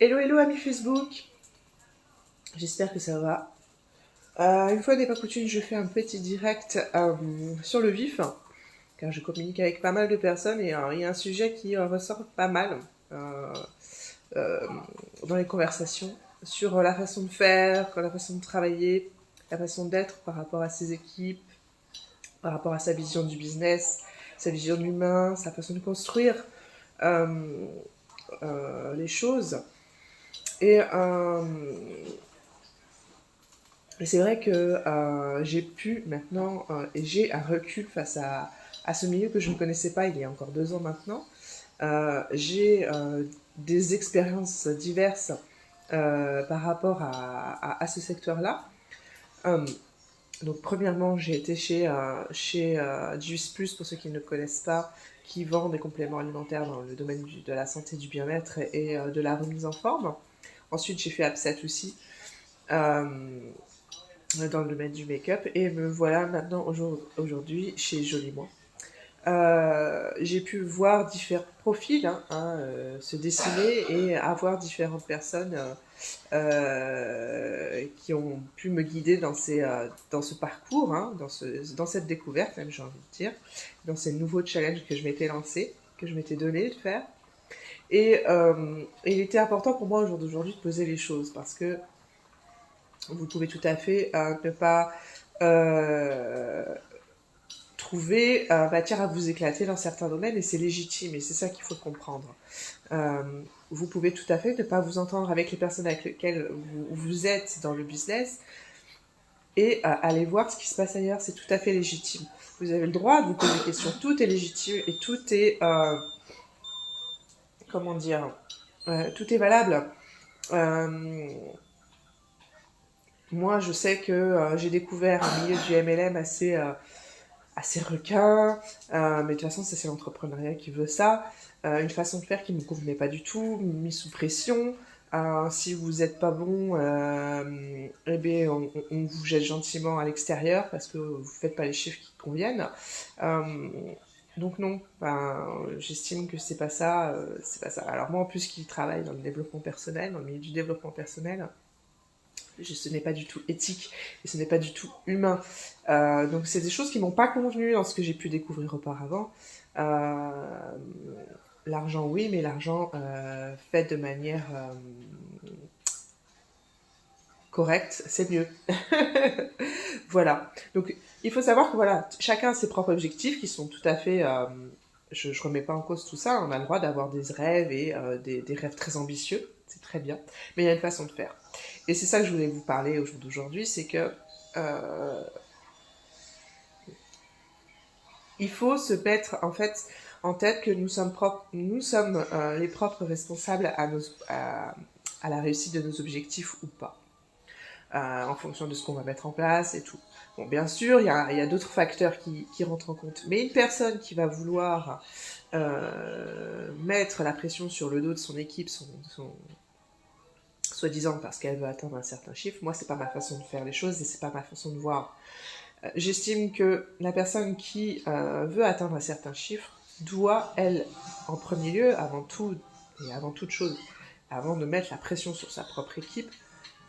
Hello hello amis Facebook, j'espère que ça va. Une fois n'est pas coutume, je fais un petit direct sur le vif, car je communique avec pas mal de personnes et il y a un sujet qui ressort pas mal euh, euh, dans les conversations sur la façon de faire, la façon de travailler, la façon d'être par rapport à ses équipes, par rapport à sa vision du business, sa vision de l'humain, sa façon de construire euh, les choses. Et Et c'est vrai que j'ai pu maintenant, et j'ai un recul face à ce milieu que je ne connaissais pas il y a encore 2 ans maintenant. J'ai des expériences diverses par rapport à ce secteur-là. Euh, donc premièrement, j'ai été chez Juice Plus, pour ceux qui ne connaissent pas, qui vend des compléments alimentaires dans le domaine de la santé, du bien-être et de la remise en forme. Ensuite, j'ai fait Upset aussi. Euh, dans le domaine du make-up et me voilà maintenant aujourd'hui chez Jolie Moi. J'ai pu voir différents profils se dessiner et avoir différentes personnes qui ont pu me guider dans ce parcours, dans cette découverte même j'ai envie de dire, dans ces nouveaux challenges que je m'étais lancé, que je m'étais donné de faire. Et il était important pour moi au jour d'aujourd'hui de poser les choses parce que vous pouvez tout à fait ne pas euh, trouver matière à vous éclater dans certains domaines et c'est légitime et c'est ça qu'il faut comprendre. Euh, vous pouvez tout à fait ne pas vous entendre avec les personnes avec lesquelles vous êtes dans le business et aller voir ce qui se passe ailleurs, c'est tout à fait légitime. Vous avez le droit de vous poser des questions, tout est légitime et tout est, comment dire, tout est valable. Euh, Moi, je sais que j'ai découvert un milieu du MLM assez requin, mais de toute façon, ça c'est l'entrepreneuriat qui veut ça. Une façon de faire qui ne me convenait pas du tout, mis sous pression. Si vous n'êtes pas bon, eh bien, on vous jette gentiment à l'extérieur parce que vous ne faites pas les chiffres qui conviennent. Euh, donc non, j'estime que c'est pas ça, c'est pas ça. Alors moi en plus qui travaille dans le développement personnel, dans le milieu du développement personnel, ce n'est pas du tout éthique et ce n'est pas du tout humain. Donc c'est des choses qui m'ont pas convenu dans ce que j'ai pu découvrir auparavant. Euh, L'argent oui, mais l'argent fait de manière correcte, c'est mieux. Voilà. Donc il faut savoir que voilà, chacun a ses propres objectifs qui sont tout à fait. Je remets pas en cause tout ça. On a le droit d'avoir des rêves et des rêves très ambitieux. C'est très bien. Mais il y a une façon de faire. Et c'est ça que je voulais vous parler au jour d'aujourd'hui, c'est que euh, il faut se mettre en fait en tête que nous sommes les propres responsables à la réussite de nos objectifs ou pas, en fonction de ce qu'on va mettre en place et tout. Bon, bien sûr, il y a d'autres facteurs qui rentrent en compte, mais une personne qui va vouloir mettre la pression sur le dos de son équipe, soi-disant parce qu'elle veut atteindre un certain chiffre, moi c'est pas ma façon de faire les choses et c'est pas ma façon de voir. J'estime que la personne qui veut atteindre un certain chiffre doit, elle, en premier lieu, avant tout et avant toute chose, avant de mettre la pression sur sa propre équipe,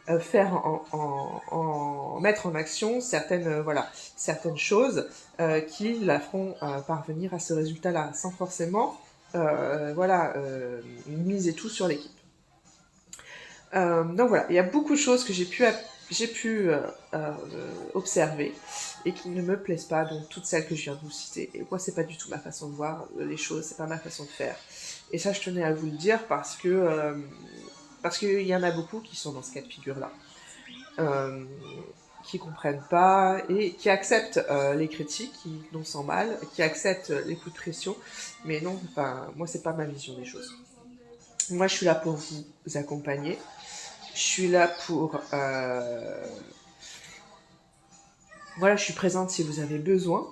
mettre en action certaines choses qui la feront parvenir à ce résultat-là, sans forcément miser tout sur l'équipe. Donc voilà, il y a beaucoup de choses que j'ai pu observer et qui ne me plaisent pas, donc toutes celles que je viens de vous citer. Et moi, c'est pas du tout ma façon de voir les choses, c'est pas ma façon de faire. Et ça, je tenais à vous le dire parce qu'il y en a beaucoup qui sont dans ce cas de figure-là, euh, qui comprennent pas et qui acceptent les critiques, qui non sans mal, qui acceptent les coups de pression, mais non, enfin, moi, c'est pas ma vision des choses. Moi, je suis là pour vous accompagner. Je suis là pour voilà, je suis présente si vous avez besoin.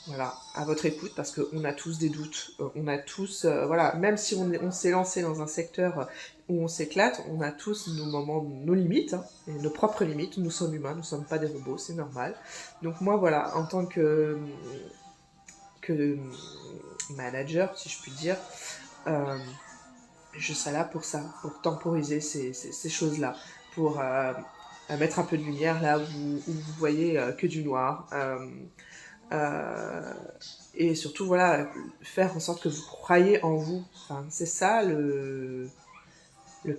Voilà, à votre écoute, parce qu'on a tous des doutes. On a tous, voilà, même si on s'est lancé dans un secteur où on s'éclate, on a tous nos moments, nos limites, et nos propres limites. Nous sommes humains, nous ne sommes pas des robots, c'est normal. Donc moi, voilà, en tant que manager, si je puis dire, euh, je serai là pour ça, pour temporiser ces choses-là, pour mettre un peu de lumière là où vous voyez que du noir. Euh, et surtout, voilà, faire en sorte que vous croyez en vous. Enfin, c'est ça le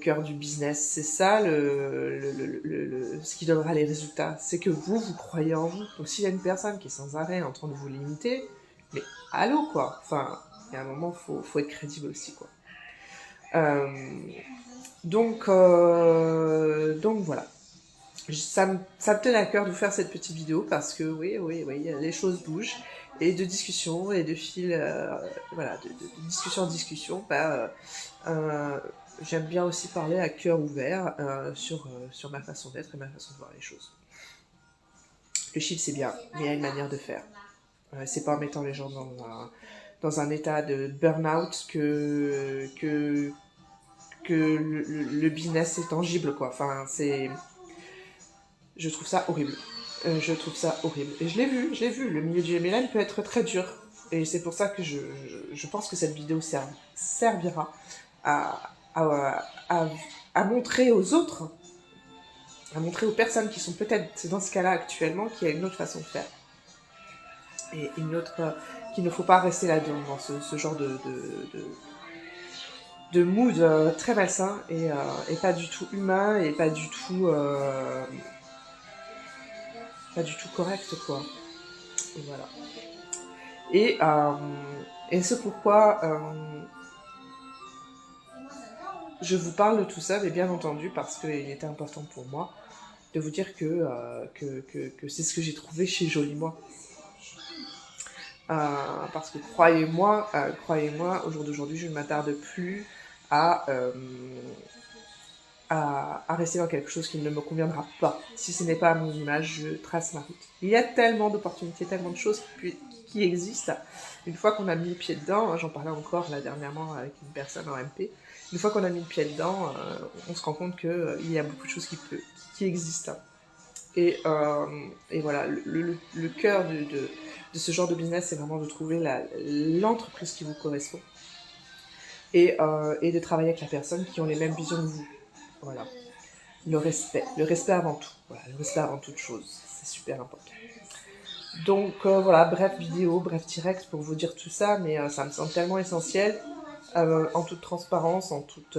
cœur du business, c'est ça ce qui donnera les résultats. C'est que vous croyez en vous. Donc s'il y a une personne qui est sans arrêt en train de vous limiter, mais allô quoi. Enfin, il y a un moment, faut être crédible aussi quoi. Euh, donc voilà. Ça me tenait à cœur de vous faire cette petite vidéo parce que oui, les choses bougent et de discussion et de fil, voilà, de discussion en discussion, j'aime bien aussi parler à cœur ouvert sur ma façon d'être et ma façon de voir les choses. Le chiffre c'est bien, mais il y a une manière de faire. C'est pas en mettant les gens dans un état de burn-out que le business est tangible quoi. Enfin c'est je trouve ça horrible. Je trouve ça horrible. Et je l'ai vu. Le milieu du MLM peut être très dur. Et c'est pour ça que je pense que cette vidéo servira à montrer aux autres, à montrer aux personnes qui sont peut-être dans ce cas-là actuellement, qu'il y a une autre façon de faire. Et une autre, qu'il ne faut pas rester là-dedans, dans ce genre de mood très malsain et pas du tout humain et pas du tout correct quoi. Et voilà. Et c'est pourquoi je vous parle de tout ça, mais bien entendu parce qu'il était important pour moi de vous dire que c'est ce que j'ai trouvé chez Joli Moi. Parce que croyez-moi, au jour d'aujourd'hui, je ne m'attarde plus à rester dans quelque chose qui ne me conviendra pas. Si ce n'est pas à mon image, je trace ma route. Il y a tellement d'opportunités, tellement de choses qui existent. Une fois qu'on a mis le pied dedans, j'en parlais encore là dernièrement avec une personne en MP, une fois qu'on a mis le pied dedans, on se rend compte qu'il y a beaucoup de choses qui existent. Et voilà, le cœur de ce genre de business, c'est vraiment de trouver l'entreprise qui vous correspond et de travailler avec la personne qui ont les mêmes visions que vous. Voilà. Le respect avant tout. Voilà, le respect avant toute chose, c'est super important. Donc voilà, bref vidéo, bref direct pour vous dire tout ça, mais ça me semble tellement essentiel, en toute transparence, en toute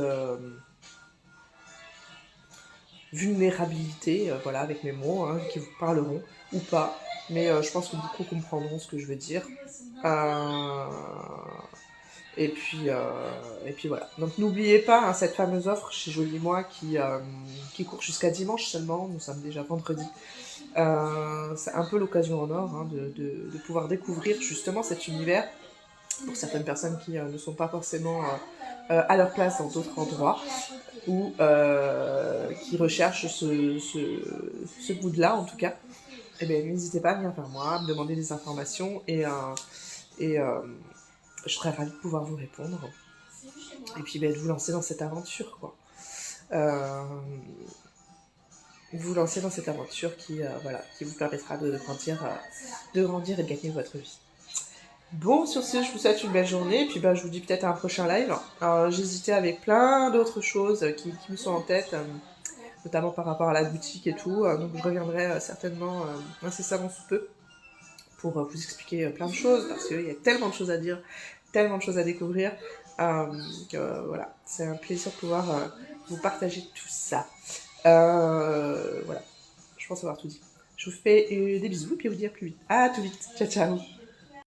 vulnérabilité, voilà, avec mes mots, hein, qui vous parleront ou pas, mais je pense que beaucoup comprendront ce que je veux dire. Et puis voilà. Donc n'oubliez pas hein, cette fameuse offre chez Joli Moi qui court jusqu'à dimanche seulement, nous sommes déjà vendredi. C'est un peu l'occasion en or hein, de pouvoir découvrir justement cet univers pour certaines personnes qui ne sont pas forcément à leur place dans d'autres endroits ou qui recherchent ce bout-là en tout cas. Eh bien, n'hésitez pas à venir vers moi, à me demander des informations et je serais ravie de pouvoir vous répondre. Et puis de vous lancer dans cette aventure, quoi. Vous lancer dans cette aventure qui vous permettra de grandir et de gagner votre vie. Bon, sur ce, je vous souhaite une belle journée, et puis je vous dis peut-être à un prochain live. J'hésitais avec plein d'autres choses qui me sont en tête, notamment par rapport à la boutique et tout, donc je reviendrai certainement incessamment sous peu pour vous expliquer plein de choses, parce qu'il y a tellement de choses à dire, tellement de choses à découvrir, que voilà, c'est un plaisir de pouvoir vous partager tout ça. Voilà, je pense avoir tout dit. Je vous fais des bisous et puis vous dire plus vite. À tout vite, ciao ciao.